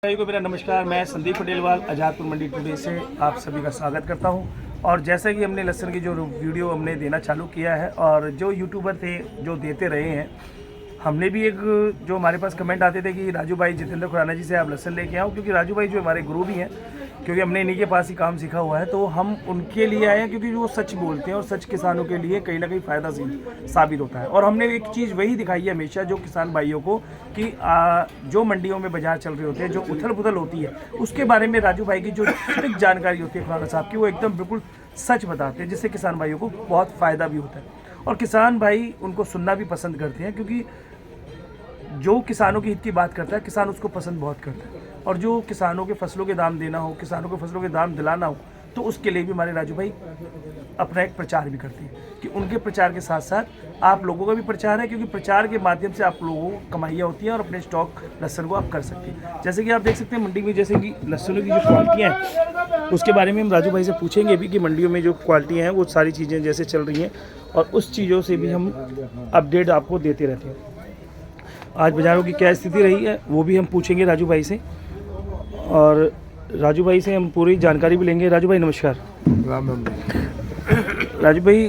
भाई को मेरा नमस्कार। मैं संदीप पटेलवाल आज़ादपुर मंडी टुडे से आप सभी का स्वागत करता हूं। और जैसे कि हमने लहसुन की जो वीडियो हमने देना चालू किया है और जो यूट्यूबर थे जो देते रहे हैं, हमने भी एक जो हमारे पास कमेंट आते थे कि राजू भाई जितेंद्र खुराना जी से आप लहसुन लेके आओ, क्योंकि राजू भाई जो हमारे गुरु भी हैं, क्योंकि हमने इन्हीं के पास ही काम सीखा हुआ है, तो हम उनके लिए आए हैं क्योंकि वो सच बोलते हैं और सच किसानों के लिए कहीं ना कहीं फ़ायदा साबित होता है। और हमने एक चीज़ वही दिखाई है हमेशा जो किसान भाइयों को कि जो मंडियों में बाजार चल रहे होते हैं, जो उथल पुथल होती है, उसके बारे में राजू भाई की जो सटीक जानकारी होती है खुराना साहब की, वो एकदम बिल्कुल सच बताते हैं, जिससे किसान भाइयों को बहुत फ़ायदा भी होता है। और किसान भाई उनको सुनना भी पसंद करते हैं, क्योंकि जो किसानों की हित की बात करता है किसान उसको पसंद बहुत करता है। और जो किसानों के फसलों के दाम देना हो, किसानों को फसलों के दाम दिलाना हो, तो उसके लिए भी हमारे राजू भाई अपना एक प्रचार भी करते हैं कि उनके प्रचार के साथ साथ आप लोगों का भी प्रचार है, क्योंकि प्रचार के माध्यम से आप लोगों को कमाइयाँ होती हैं और अपने स्टॉक लहसुन को आप कर सकते हैं। जैसे कि आप देख सकते हैं मंडी में जैसे कि लहसुन की जो क्वालिटियाँ हैं उसके बारे में हम राजू भाई से पूछेंगे भी कि मंडियों में जो क्वालिटियाँ हैं वो सारी चीज़ें जैसे चल रही हैं, और उस चीज़ों से भी हम अपडेट आपको देते रहते हैं। आज बाज़ारों की क्या स्थिति रही है वो भी हम पूछेंगे राजू भाई से, और राजू भाई से हम पूरी जानकारी भी लेंगे। राजू भाई नमस्कार। राम राम। राजू भाई,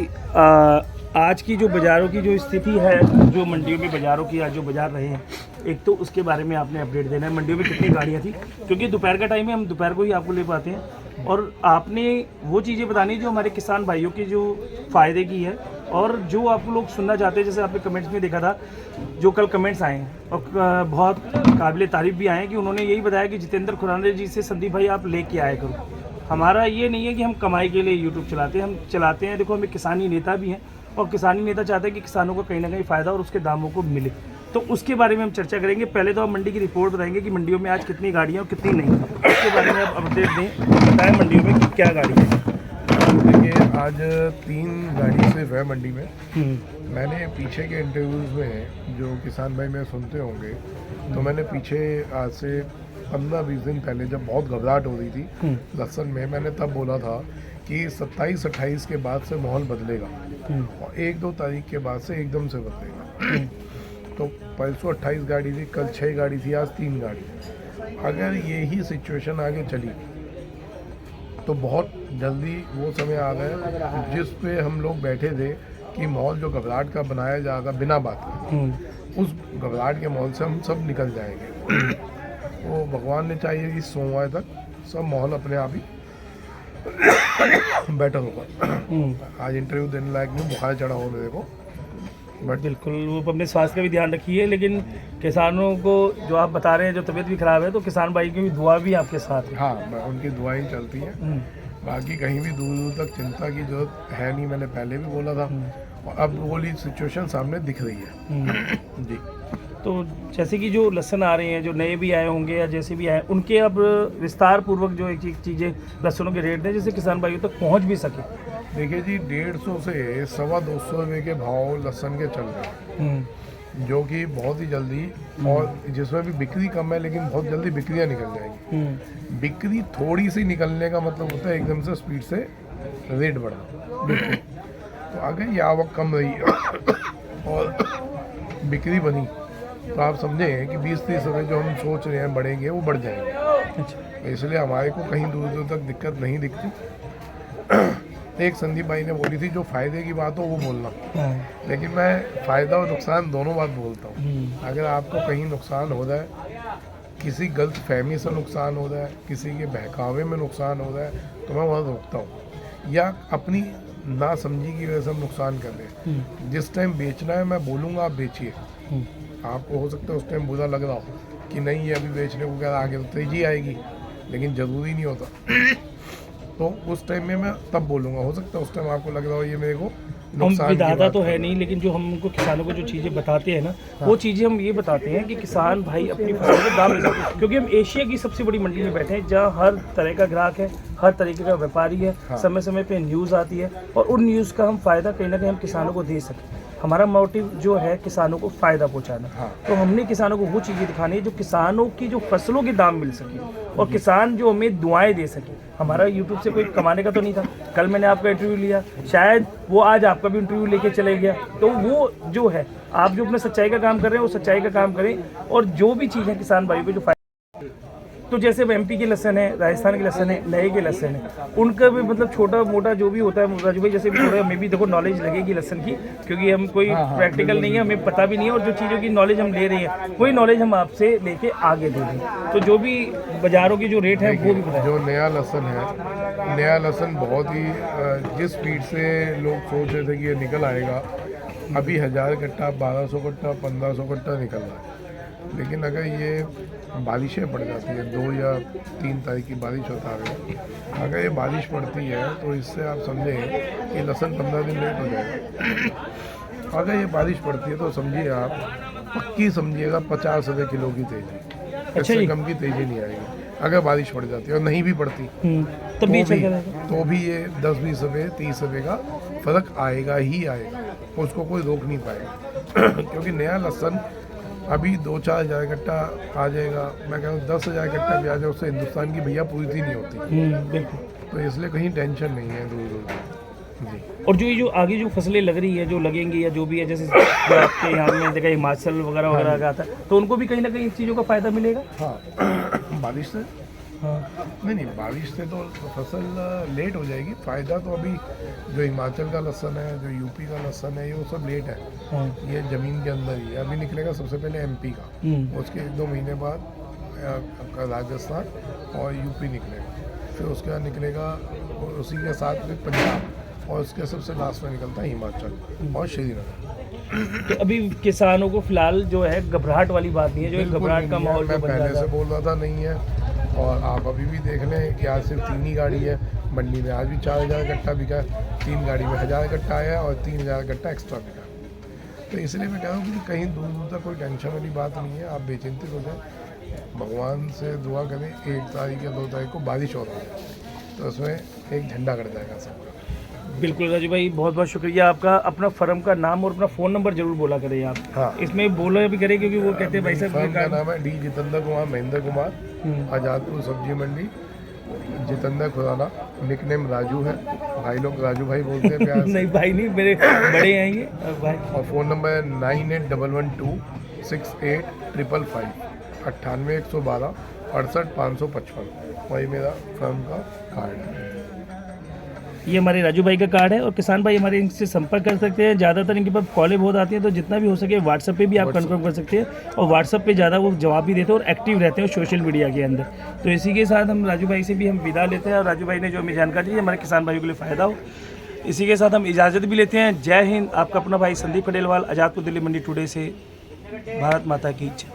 आज की जो बाज़ारों की जो स्थिति है, जो मंडियों में बाज़ारों की आज जो बाज़ार रहे हैं, एक तो उसके बारे में आपने अपडेट देना है। मंडियों में कितनी गाड़ियाँ थी, क्योंकि दोपहर का टाइम है, हम दोपहर को ही आपको ले पाते हैं, और आपने वो चीज़ें बतानी जो हमारे किसान भाइयों के जो फ़ायदे की है और जो आप लोग सुनना चाहते हैं। जैसे आपने कमेंट्स में देखा था, जो कल कमेंट्स आए हैं और बहुत काबिल तारीफ़ भी आए हैं कि उन्होंने यही बताया कि जितेंद्र खुराना जी से संदीप भाई आप लेके आए करो। हमारा ये नहीं है कि हम कमाई के लिए यूट्यूब चलाते हैं, हम चलाते हैं, देखो हम एक किसानी नेता भी हैं, और किसानी नेता चाहते हैं कि किसानों को कहीं ना कहीं फ़ायदा और उसके दामों को मिले। तो उसके बारे में हम चर्चा करेंगे। पहले तो आप मंडी की रिपोर्ट बताएंगे कि मंडियों में आज कितनी गाड़ियाँ और कितनी नहीं, उसके बारे में आप अपडेट दें, बताएं मंडियों में कि क्या गाड़ी है। देखिए, आज 3 गाड़ी सिर्फ है मंडी में। मैंने पीछे के इंटरव्यूज़ में जो किसान भाई में सुनते होंगे, तो मैंने पीछे आज से 15-20 दिन पहले जब बहुत घबराहट हो रही थी लहसुन में, मैंने तब बोला था कि 27-28 के बाद से माहौल बदलेगा और 1-2 तारीख के बाद से एकदम से बदलेगा। तो परसों 28 गाड़ी थी, कल 6 गाड़ी थी, आज 3 गाड़ी। अगर यही सिचुएशन आगे चली तो बहुत जल्दी वो समय आ गया जिस पे हम लोग बैठे थे कि माहौल जो घबराहट का बनाया जाएगा बिना बात के, उस घबराहट के माहौल से हम सब निकल जाएंगे। वो भगवान ने चाहिए कि सोमवार तक सब माहौल अपने आप ही बेटर होगा। आज इंटरव्यू देने लायक नहीं, बुखार चढ़ा हो मेरे को, बट बिल्कुल वो अपने स्वास्थ्य का भी ध्यान रखिए। लेकिन किसानों को जो आप बता रहे हैं जो तबीयत भी खराब है, तो किसान भाई की भी दुआ भी आपके साथ है। हाँ, उनकी दुआएं चलती हैं। बाकी कहीं भी दूर दूर तक चिंता की जरूरत है नहीं, मैंने पहले भी बोला था, और अब वो सिचुएशन सामने दिख रही है। जी। तो जैसे कि जो लहसुन आ रहे हैं, जो नए भी आए होंगे या जैसे भी आए, उनके अब विस्तार पूर्वक जो एक चीज़ें लहसुनों के रेट हैं जिससे किसान भाइयों तक पहुंच भी सके। देखिए जी, 150 से 250 रुपये के भाव लहसुन के चल रहे हैं, जो कि बहुत ही जल्दी, और जिसमें भी बिक्री कम है लेकिन बहुत जल्दी बिक्रियां निकल जाएंगी। बिक्री थोड़ी सी निकलने का मतलब होता है एकदम से स्पीड से रेट बढ़ना। तो अगर ये आवक कम रही और बिक्री बनी तो आप समझें कि 20-30 रुपये जो हम सोच रहे हैं बढ़ेंगे वो बढ़ जाएंगे। अच्छा। इसलिए हमारे को कहीं दूर दूर तक दिक्कत नहीं दिखती। एक संदीप भाई ने बोली थी जो फ़ायदे की बात हो वो बोलना, लेकिन मैं फ़ायदा और नुकसान दोनों बात बोलता हूँ। अगर आपको कहीं नुकसान हो रहा है, किसी गलत फहमी से नुकसान हो रहा है, किसी के बहकावे में नुकसान हो रहा है, तो मैं वहाँ रोकता हूँ, या अपनी ना समझी की वजह से हम नुकसान कर रहे हैं। जिस टाइम बेचना है मैं बोलूँगा आप बेचिए। आपको हो सकता है उस टाइम बुरा लग रहा हो कि नहीं ये अभी बेचने को क्या, आगे तो तेजी आएगी, लेकिन ज़रूरी नहीं होता। तो उस टाइम में मैं तब बोलूँगा। हो सकता है उस टाइम आपको लग रहा हो ये मेरे को नुकसान की बात तो है नहीं, लेकिन जो हम उनको किसानों को जो चीज़ें बताते हैं ना, वो चीज़ें हम ये बताते हैं कि किसान भाई अपनी फसल के दाम ले, क्योंकि हम एशिया की सबसे बड़ी मंडी में बैठे हैं जहाँ हर तरह का ग्राहक है, हर तरीके का व्यापारी है। समय समय पे न्यूज़ आती है और उन न्यूज़ का हम फ़ायदा कहीं ना कहीं हम किसानों को दे सकें। हमारा मोटिव जो है किसानों को फ़ायदा पहुंचाना। तो हमने किसानों को वो चीज़ें दिखानी है जो किसानों की जो फसलों के दाम मिल सके और किसान जो हमें दुआएं दे सके। हमारा यूट्यूब से कोई कमाने का तो नहीं था। कल मैंने आपका इंटरव्यू लिया, शायद वो आज आपका भी इंटरव्यू लेके चले गया। तो वो जो है, आप जो अपने सच्चाई का काम कर रहे हैं वो सच्चाई का काम करें, और जो भी चीज़ है किसान भाई को जो तो जैसे अब एमपी के लहसन है, राजस्थान के लहसन है, लहे के लहसन है, उनका भी मतलब छोटा मोटा जो भी होता है राजू भाई, जैसे भी थोड़ा हमें भी देखो नॉलेज लगेगी लहसन की, क्योंकि हम कोई प्रैक्टिकल नहीं है, हमें पता भी नहीं है, और जो चीज़ों की नॉलेज हम ले रहे हैं वही नॉलेज हम आपसे लेके आगे दे रहे हैं। तो जो भी बाजारों की जो रेट है वो भी बताएं। जो नया लहसन है, नया लहसन बहुत ही जिस स्पीड से लोग सोच रहे थे कि ये निकल आएगा, अभी 1000 कट्टा, 1200 कट्टा, 1500 कट्टा निकल रहा है। लेकिन अगर ये बारिशें पड़ जाती है, 2 या 3 तारीख की बारिश होता है, अगर ये बारिश पड़ती है तो इससे आप समझें कि लहसन 15 दिन लेट हो जाएगा। अगर ये बारिश पड़ती है तो समझिए आप, पक्की समझिएगा 50 रुपये किलो की तेजी, इससे कम की तेजी नहीं आएगी अगर बारिश पड़ जाती है। और नहीं भी पड़ती तो भी ये 10-20 रुपये, 30 रुपये का फ़र्क आएगा ही आएगा, उसको कोई रोक नहीं पाएगा। क्योंकि नया लहसन अभी 2-4 हज़ार कट्टा आ जाएगा, मैं कह रहा हूँ 10,000 कट्टा भी आ जाए, उससे हिंदुस्तान की भैया पूरी नहीं होती। तो इसलिए कहीं टेंशन नहीं है दूर दूर जी। और जो आगे जो फसलें लग रही है, जो लगेंगी या जो भी है, जैसे जो आपके यहाँ में देखा हिमाचल वगैरह वगैरह का आता है, तो उनको भी कहीं ना कहीं इन चीज़ों का फ़ायदा मिलेगा। हाँ बारिश से नहीं, बारिश से तो फसल लेट हो जाएगी। फ़ायदा तो अभी जो हिमाचल का लहसन है, जो यूपी का लहसन है, ये वो सब लेट है। ये ज़मीन के अंदर ही है। अभी निकलेगा सबसे पहले एमपी का, उसके 1-2 महीने बाद आपका राजस्थान और यूपी निकलेगा, फिर उसके बाद निकलेगा उसी के साथ में पंजाब, और उसके सबसे लास्ट में निकलता है हिमाचल और श्रीनगर। तो अभी किसानों को फिलहाल जो है घबराहट वाली बात नहीं है, जो एक घबराहट का माहौल मैं पहले से बोल रहा था नहीं है, और आप अभी भी देख लें कि आज सिर्फ 3 ही गाड़ी है मंडी में। आज भी 4000 कट्टा बिका, 3 गाड़ी में 1000 कट्टा आया और 3000 कट्टा एक्स्ट्रा बिका। तो इसलिए मैं कह रहा हूँ कि कहीं दूर दूर तक कोई टेंशन वाली बात नहीं है, आप बेचिंतित हो जाए, भगवान से दुआ करें 1 तारीख या 2 तारीख को बारिश हो रही है, तो उसमें एक झंडा कट जाएगा सबका। बिल्कुल राजू भाई, बहुत बहुत शुक्रिया आपका। अपना फर्म का नाम और अपना फ़ोन नंबर जरूर बोला करें आप। हाँ, इसमें बोला भी करें, क्योंकि वो कहते हैं भाई साहब फर्म का नाम है डी जितेंद्र कुमार महेंद्र कुमार, आज़ादपुर सब्जी मंडी, जितेंद्र खुराना, निकनेम राजू है, भाई लोग राजू भाई बोलते हैं प्यार से। नहीं भाई नहीं, मेरे बड़े आएंगे भाई। और फ़ोन नंबर है 9811268555, 98 112 68 555, वही मेरा फर्म का कार्ड है। ये हमारे राजू भाई का कार्ड है, और किसान भाई हमारे इनसे संपर्क कर सकते हैं। ज़्यादातर इनके पास कॉलें बहुत आती हैं, तो जितना भी हो सके व्हाट्सएप पे भी आप कंफर्म कर सकते हैं, और व्हाट्सएप पे ज़्यादा वो जवाब भी देते हैं और एक्टिव रहते हैं सोशल मीडिया के अंदर। तो इसी के साथ हम राजू भाई से भी हम विदा लेते हैं, और राजू भाई ने जो हमें जानकारी दी हमारे किसान भाइयों के लिए फ़ायदा हो, इसी के साथ हम इजाज़त भी लेते हैं। जय हिंद। आपका अपना भाई संदीप खंडेलवाल, आज़ादपुर दिल्ली मंडी टुडे से। भारत माता की जय।